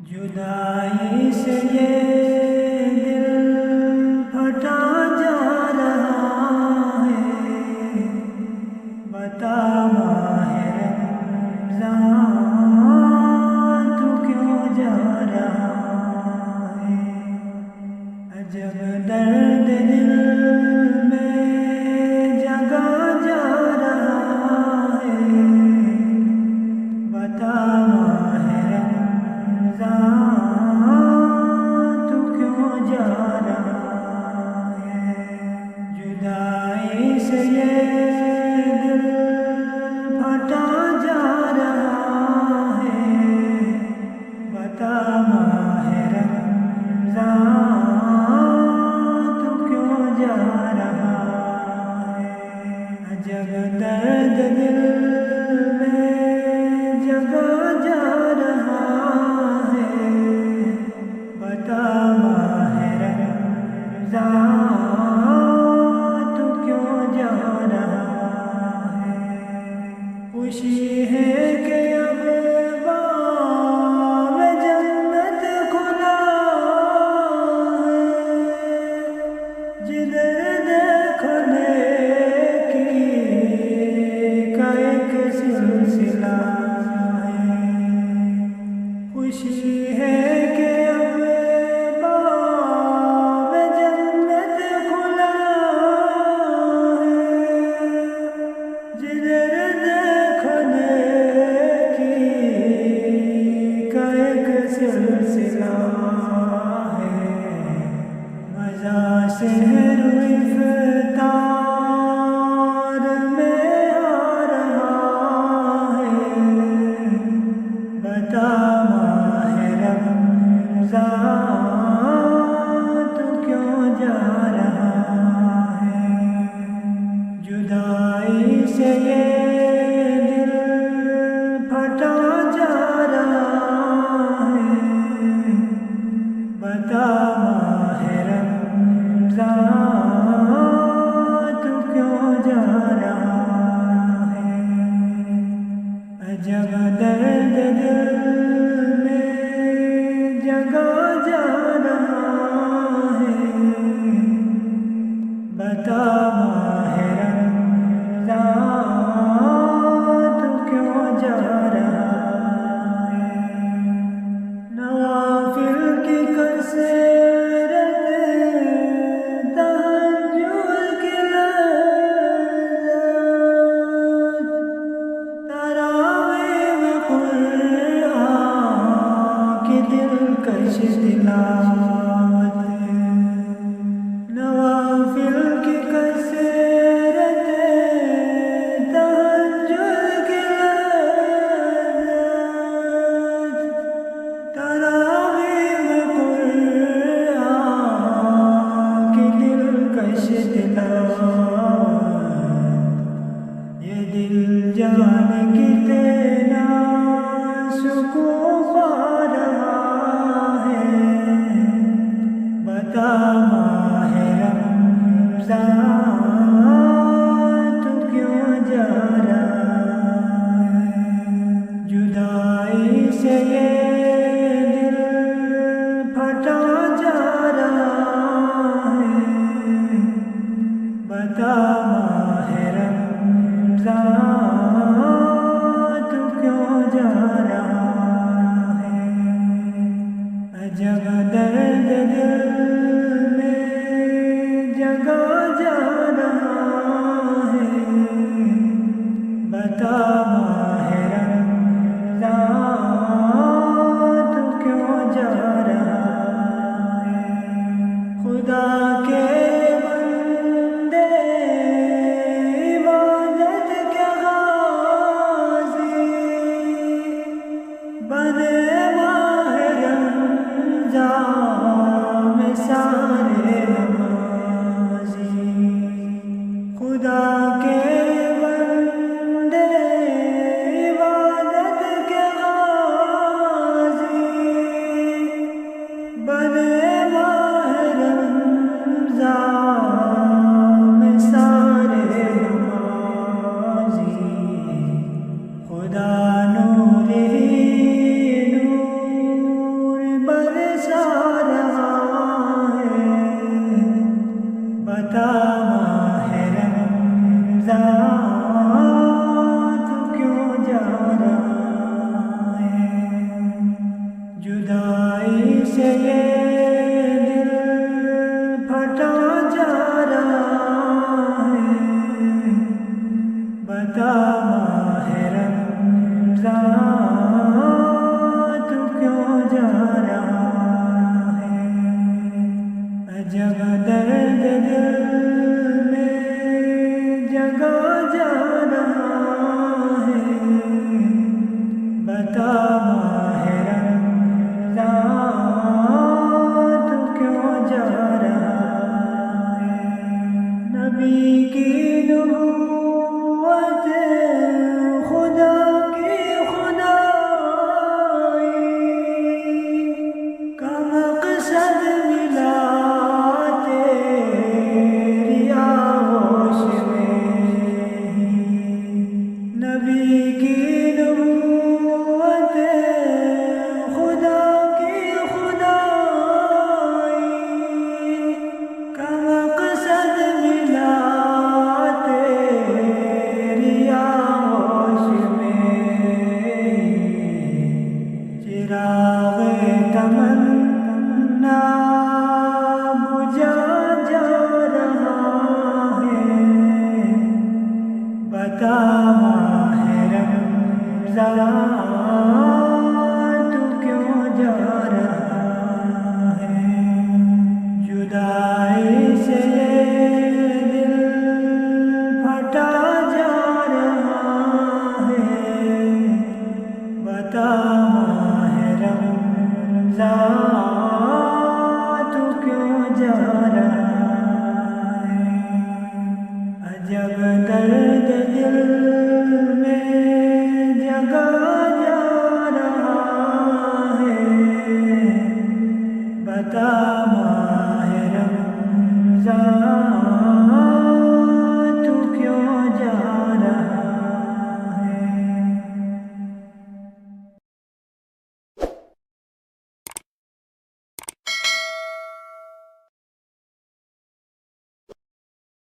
جدائی سے یہ دل پھٹا جا رہا ہے، بتا ماہ رمضان تو کیوں جا رہا ہے؟ عجب درد دل میں جگا جا رہا ہے، بتا ماہ رمضان تو کیوں جا رہا ہے؟ جدائی سے یہ دل پھٹا جا رہا ہے، بتا ماہ رمضان تو کیوں جا رہا ہے؟ عجب درد دل میں جگا جا رہا ہے، بتا ماہ رمضان تو کیوں جا رہا ہے؟ خوشی ہے کہ اب باب جنت کھلا ہے، جدھر دیکھو نیکی کا ایک سلسلہ ہے۔ خوشی ہے کہ اب باب جنت کھلا ہے، جدھر دیکھو نیکی کا ایک سلسلہ ہے۔ مزہ سے روح افطار میں آ رہا ہے، بتا ماہ رمضان تو کیوں جا رہا ہے؟ جدائی سے یہ دل پھٹا جا رہا ہے، بتا ماہ رمضان تو کیوں جا رہا ہے؟ عجب درد دل میں جگا جا رہا ہے، بتا ماہ رمضان تو کیوں جا رہا ہے؟ نوافل کی کثرت، تہجد کی لذت، تراویح میں قرآن کی دلکش تلاوت، نوافل کی کثرت، تہجد کی لذت، تراویح میں قرآن کی دلکش تلاوت، یہ دل جان کتنا سکون پا رہا ہے، بتا ماہ رمضان تو کیوں جا رہا ہے؟ جدائی سے یہ دل پھٹا جا رہا ہے، بتا ماہ رمضان تو کیوں جا رہا ہے؟ عجب درد دل میں جگا جا رہا ہے، بتا ماہ رمضان تو کیوں جا رہا ہے؟ خدا کے بندے عبادت کے غازی، بنے ماہ رمضان میں سارے نمازی۔ خدا کے بندے عبادت کے غازی، بنے ماہ رمضان میں سارے نمازی۔ خدا نور ہی نور تو کیوں جا رہا ہے؟ عجب درد دل میں جگہ جا رہا ہے، بتا ماہ رمضان تو کیوں جا رہا ہے؟ نبی کی نبوت خدا کی خدائی کا مقصد ملا تیری آغوش میں ہی۔ نبی کی نبوت خدا کی خدائی کا مقصد ملا تیری آغوش میں، چراغ تمنا بجھا جا رہا ہے، بتا ماہ رمضان تو کیوں جا رہا ہے؟ جدائی سے یہ دل پھٹا جا رہا ہے، بتا ماہ رمضان تو کیوں جا رہا ہے؟ عجب درد دل میں جگہ جا رہا ہے، بتا ماہ رمضان تو کیوں جا رہا ہے؟